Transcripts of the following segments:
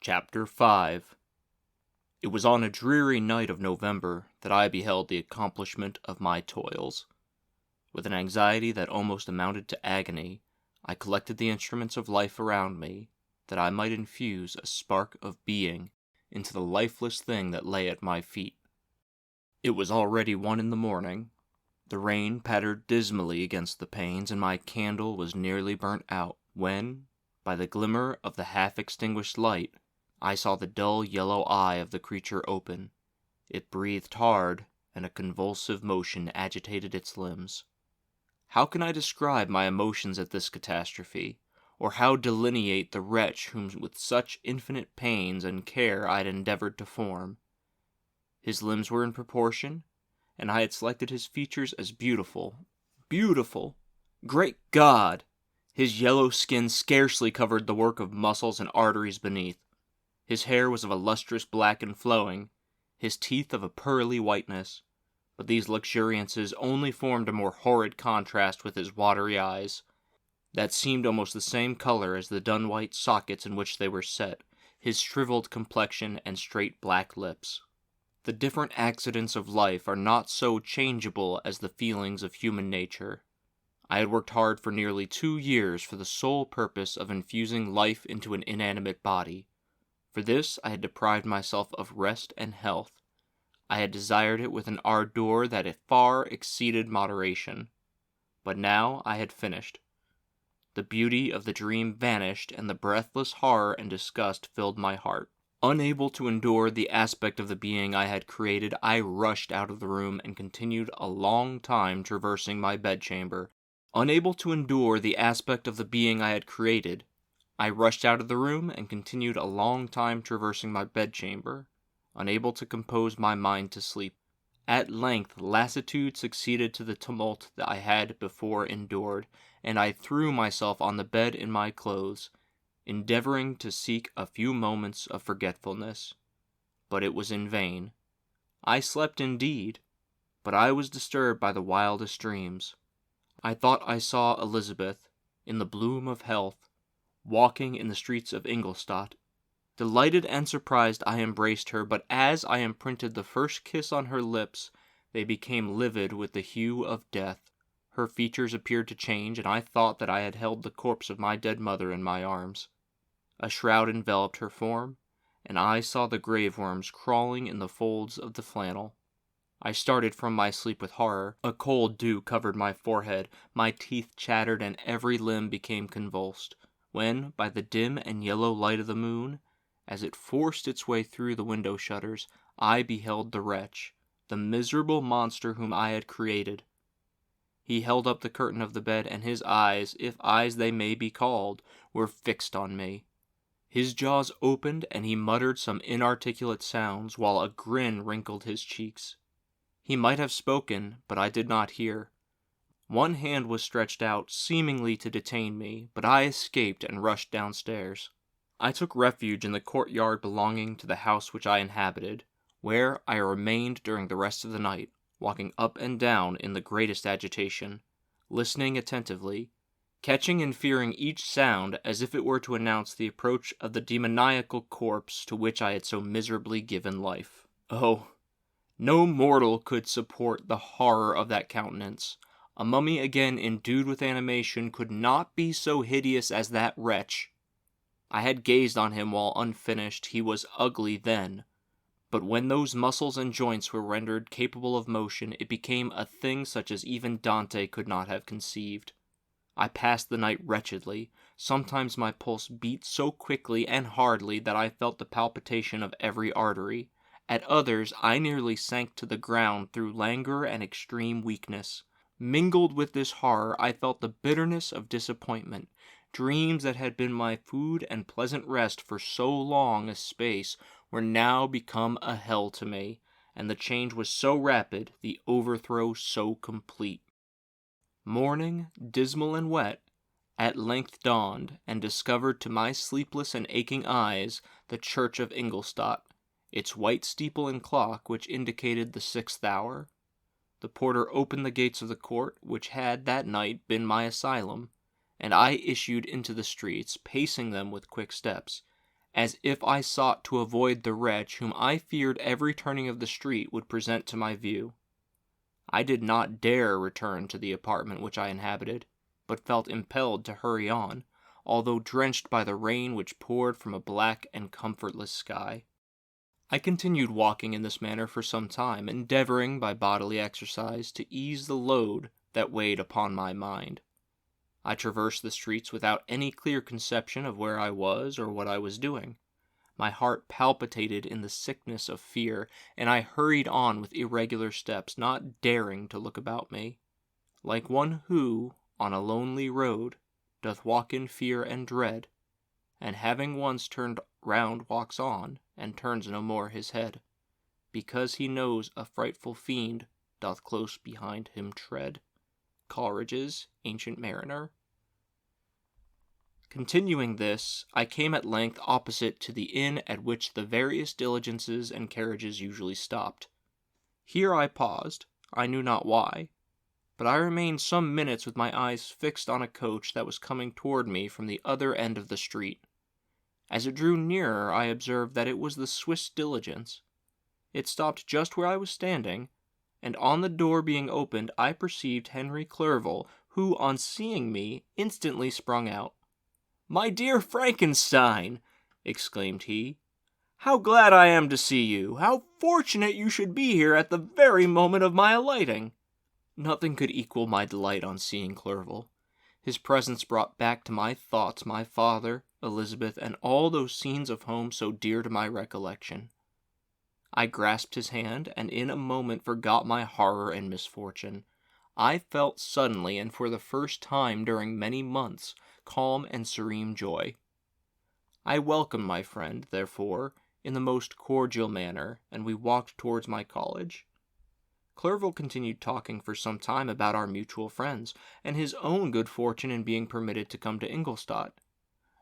Chapter 5. It was on a dreary night of November that I beheld the accomplishment of my toils. With an anxiety that almost amounted to agony, I collected the instruments of life around me, that I might infuse a spark of being into the lifeless thing that lay at my feet. It was already 1 in the morning. The rain pattered dismally against the panes, and my candle was nearly burnt out, when, by the glimmer of the half-extinguished light, I saw the dull yellow eye of the creature open. It breathed hard, and a convulsive motion agitated its limbs. How can I describe my emotions at this catastrophe, or how delineate the wretch whom with such infinite pains and care I had endeavored to form? His limbs were in proportion, and I had selected his features as beautiful. Beautiful! Great God! His yellow skin scarcely covered the work of muscles and arteries beneath. His hair was of a lustrous black and flowing, his teeth of a pearly whiteness, but these luxuriances only formed a more horrid contrast with his watery eyes, that seemed almost the same color as the dun-white sockets in which they were set, his shriveled complexion and straight black lips. The different accidents of life are not so changeable as the feelings of human nature. I had worked hard for nearly 2 years for the sole purpose of infusing life into an inanimate body. For this I had deprived myself of rest and health. I had desired it with an ardor that far exceeded moderation. But now I had finished. The beauty of the dream vanished, and the breathless horror and disgust filled my heart. Unable to endure the aspect of the being I had created, I rushed out of the room and continued a long time traversing my bedchamber. Unable to endure the aspect of the being I had created, I rushed out of the room and continued a long time traversing my bedchamber, unable to compose my mind to sleep. At length lassitude succeeded to the tumult that I had before endured, and I threw myself on the bed in my clothes, endeavoring to seek a few moments of forgetfulness. But it was in vain. I slept indeed, but I was disturbed by the wildest dreams. I thought I saw Elizabeth, in the bloom of health, walking in the streets of Ingolstadt. Delighted and surprised, I embraced her, but as I imprinted the first kiss on her lips, they became livid with the hue of death. Her features appeared to change, and I thought that I had held the corpse of my dead mother in my arms. A shroud enveloped her form, and I saw the grave worms crawling in the folds of the flannel. I started from my sleep with horror. A cold dew covered my forehead, my teeth chattered, and every limb became convulsed, when, by the dim and yellow light of the moon, as it forced its way through the window shutters, I beheld the wretch, the miserable monster whom I had created. He held up the curtain of the bed, and his eyes, if eyes they may be called, were fixed on me. His jaws opened, and he muttered some inarticulate sounds, while a grin wrinkled his cheeks. He might have spoken, but I did not hear. One hand was stretched out, seemingly to detain me, but I escaped and rushed downstairs. I took refuge in the courtyard belonging to the house which I inhabited, where I remained during the rest of the night, walking up and down in the greatest agitation, listening attentively, catching and fearing each sound as if it were to announce the approach of the demoniacal corpse to which I had so miserably given life. Oh, no mortal could support the horror of that countenance. A mummy again endued with animation could not be so hideous as that wretch. I had gazed on him while unfinished. He was ugly then, but when those muscles and joints were rendered capable of motion, it became a thing such as even Dante could not have conceived. I passed the night wretchedly. Sometimes my pulse beat so quickly and hardly that I felt the palpitation of every artery. At others, I nearly sank to the ground through languor and extreme weakness. Mingled with this horror, I felt the bitterness of disappointment. Dreams that had been my food and pleasant rest for so long a space were now become a hell to me, and the change was so rapid, the overthrow so complete. Morning, dismal and wet, at length dawned, and discovered to my sleepless and aching eyes the church of Ingolstadt, its white steeple and clock which indicated the 6th hour. The porter opened the gates of the court, which had that night been my asylum, and I issued into the streets, pacing them with quick steps. as if I sought to avoid the wretch whom I feared every turning of the street would present to my view. I did not dare return to the apartment which I inhabited, but felt impelled to hurry on, although drenched by the rain which poured from a black and comfortless sky. I continued walking in this manner for some time, endeavoring by bodily exercise to ease the load that weighed upon my mind. I traversed the streets without any clear conception of where I was or what I was doing. My heart palpitated in the sickness of fear, and I hurried on with irregular steps, not daring to look about me. Like one who, on a lonely road, doth walk in fear and dread, and having once turned round walks on, and turns no more his head, because he knows a frightful fiend doth close behind him tread. Coleridge's Ancient Mariner. Continuing this, I came at length opposite to the inn at which the various diligences and carriages usually stopped. Here I paused, I knew not why, but I remained some minutes with my eyes fixed on a coach that was coming toward me from the other end of the street. As it drew nearer, I observed that it was the Swiss diligence. It stopped just where I was standing, and on the door being opened, I perceived Henry Clerval, who, on seeing me, instantly sprung out. "My dear Frankenstein!" exclaimed he. "How glad I am to see you! How fortunate you should be here at the very moment of my alighting!" Nothing could equal my delight on seeing Clerval. His presence brought back to my thoughts my father, Elizabeth, and all those scenes of home so dear to my recollection. I grasped his hand, and in a moment forgot my horror and misfortune. I felt suddenly, and for the first time during many months, calm and serene joy. I welcomed my friend, therefore, in the most cordial manner, and we walked towards my college. Clerval continued talking for some time about our mutual friends, and his own good fortune in being permitted to come to Ingolstadt.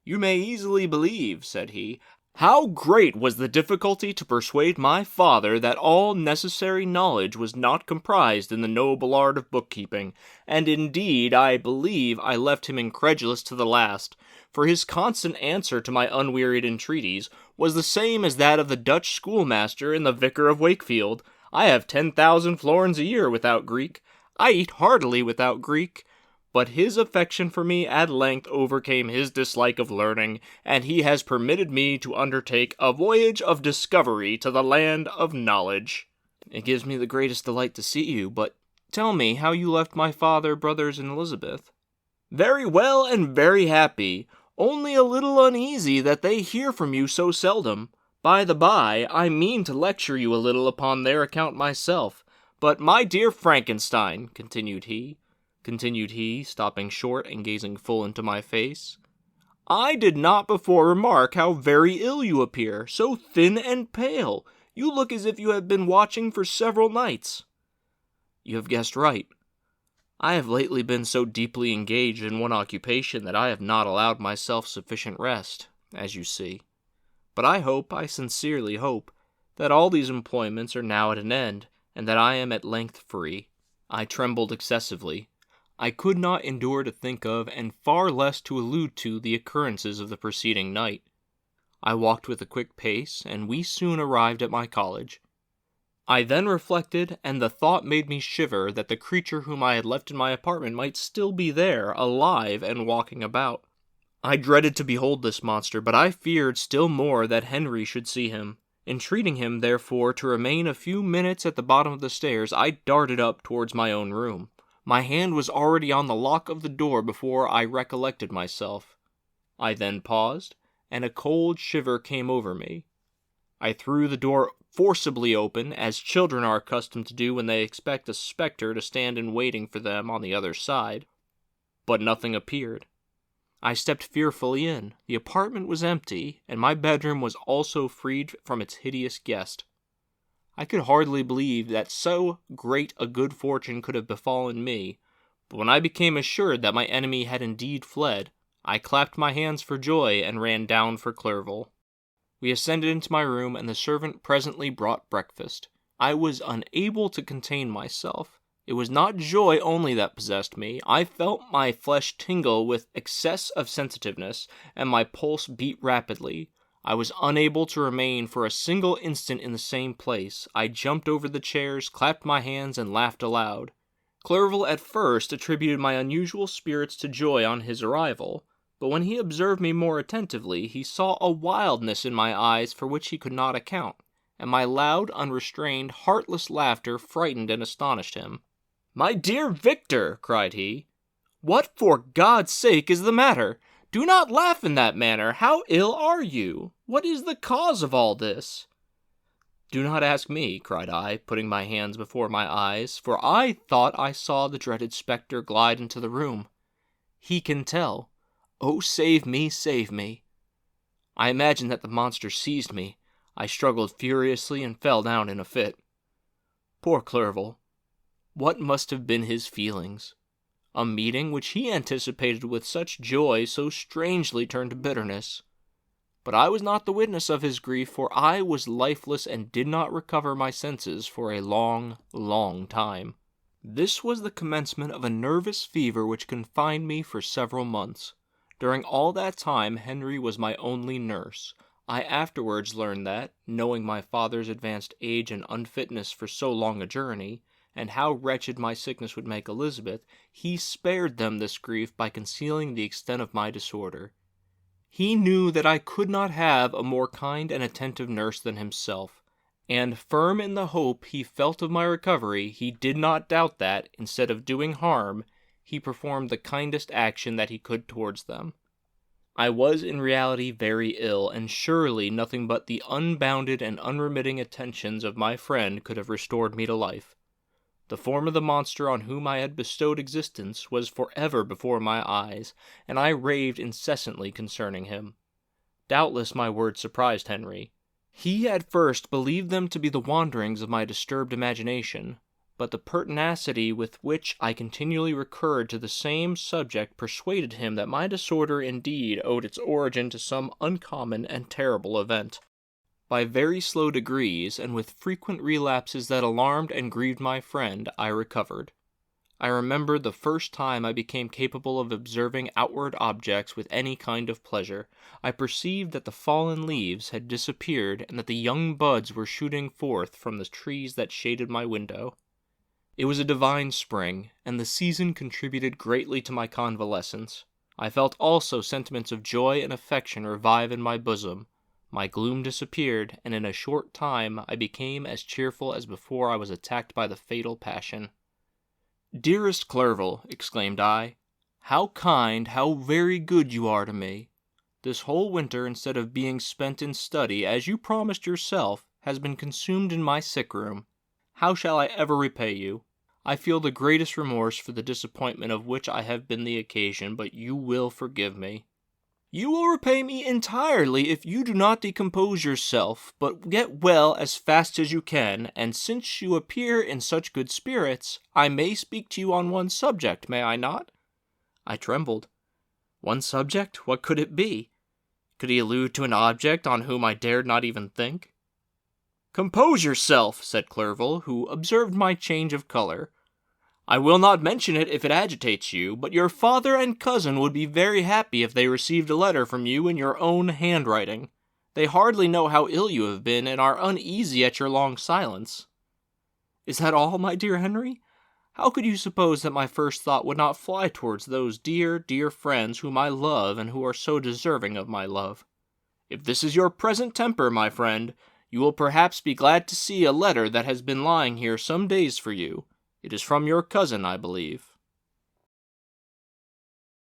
"You may easily believe," said he, "how great was the difficulty to persuade my father that all necessary knowledge was not comprised in the noble art of bookkeeping, and indeed I believe I left him incredulous to the last, for his constant answer to my unwearied entreaties was the same as that of the Dutch schoolmaster in the Vicar of Wakefield. I have 10,000 florins a year without Greek. I eat heartily without Greek. But his affection for me at length overcame his dislike of learning, and he has permitted me to undertake a voyage of discovery to the land of knowledge." "It gives me the greatest delight to see you, but tell me how you left my father, brothers, and Elizabeth." "Very well and very happy, only a little uneasy that they hear from you so seldom. By the by, I mean to lecture you a little upon their account myself. But, my dear Frankenstein," continued he, stopping short and gazing full into my face, "I did not before remark how very ill you appear, so thin and pale. You look as if you had been watching for several nights." "You have guessed right. I have lately been so deeply engaged in one occupation that I have not allowed myself sufficient rest, as you see. But I sincerely hope, that all these employments are now at an end, and that I am at length free." I trembled excessively. I could not endure to think of, and far less to allude to, the occurrences of the preceding night. I walked with a quick pace, and we soon arrived at my college. I then reflected, and the thought made me shiver, that the creature whom I had left in my apartment might still be there, alive and walking about. I dreaded to behold this monster, but I feared still more that Henry should see him. Entreating him, therefore, to remain a few minutes at the bottom of the stairs, I darted up towards my own room. My hand was already on the lock of the door before I recollected myself. I then paused, and a cold shiver came over me. I threw the door forcibly open, as children are accustomed to do when they expect a spectre to stand in waiting for them on the other side, but nothing appeared. I stepped fearfully in. The apartment was empty, and my bedroom was also freed from its hideous guest. I could hardly believe that so great a good fortune could have befallen me, but when I became assured that my enemy had indeed fled, I clapped my hands for joy and ran down for Clerval. We ascended into my room, and the servant presently brought breakfast. I was unable to contain myself. It was not joy only that possessed me. I felt my flesh tingle with excess of sensitiveness, and my pulse beat rapidly. I was unable to remain for a single instant in the same place. I jumped over the chairs, clapped my hands, and laughed aloud. Clerval at first attributed my unusual spirits to joy on his arrival, but when he observed me more attentively, he saw a wildness in my eyes for which he could not account, and my loud, unrestrained, heartless laughter frightened and astonished him. "My dear Victor," cried he, "what for God's sake is the matter? Do not laugh in that manner. How ill are you? What is the cause of all this?" "Do not ask me," cried I, putting my hands before my eyes, for I thought I saw the dreaded spectre glide into the room. "He can tell. Oh, save me, save me." I imagined that the monster seized me. I struggled furiously and fell down in a fit. Poor Clerval! What must have been his feelings? A meeting which he anticipated with such joy so strangely turned to bitterness. But I was not the witness of his grief, for I was lifeless and did not recover my senses for a long, long time. This was the commencement of a nervous fever which confined me for several months. During all that time Henry was my only nurse. I afterwards learned that, knowing my father's advanced age and unfitness for so long a journey, and how wretched my sickness would make Elizabeth, he spared them this grief by concealing the extent of my disorder. He knew that I could not have a more kind and attentive nurse than himself, and, firm in the hope he felt of my recovery, he did not doubt that, instead of doing harm, he performed the kindest action that he could towards them. I was in reality very ill, and surely nothing but the unbounded and unremitting attentions of my friend could have restored me to life. The form of the monster on whom I had bestowed existence was forever before my eyes, and I raved incessantly concerning him. Doubtless my words surprised Henry. He at first believed them to be the wanderings of my disturbed imagination, but the pertinacity with which I continually recurred to the same subject persuaded him that my disorder indeed owed its origin to some uncommon and terrible event. By very slow degrees, and with frequent relapses that alarmed and grieved my friend, I recovered. I remembered the first time I became capable of observing outward objects with any kind of pleasure. I perceived that the fallen leaves had disappeared, and that the young buds were shooting forth from the trees that shaded my window. It was a divine spring, and the season contributed greatly to my convalescence. I felt also sentiments of joy and affection revive in my bosom. My gloom disappeared, and in a short time I became as cheerful as before I was attacked by the fatal passion. "Dearest Clerval," exclaimed I, "how kind, how very good you are to me! This whole winter, instead of being spent in study, as you promised yourself, has been consumed in my sick room. How shall I ever repay you? I feel the greatest remorse for the disappointment of which I have been the occasion, but you will forgive me." "You will repay me entirely if you do not decompose yourself, but get well as fast as you can, and since you appear in such good spirits, I may speak to you on one subject, may I not?" I trembled. One subject? What could it be? Could he allude to an object on whom I dared not even think? "Compose yourself," said Clerval, who observed my change of color. "I will not mention it if it agitates you, but your father and cousin would be very happy if they received a letter from you in your own handwriting. They hardly know how ill you have been, and are uneasy at your long silence." "Is that all, my dear Henry? How could you suppose that my first thought would not fly towards those dear, dear friends whom I love and who are so deserving of my love? If this is your present temper, my friend, you will perhaps be glad to see a letter that has been lying here some days for you. It is from your cousin, I believe."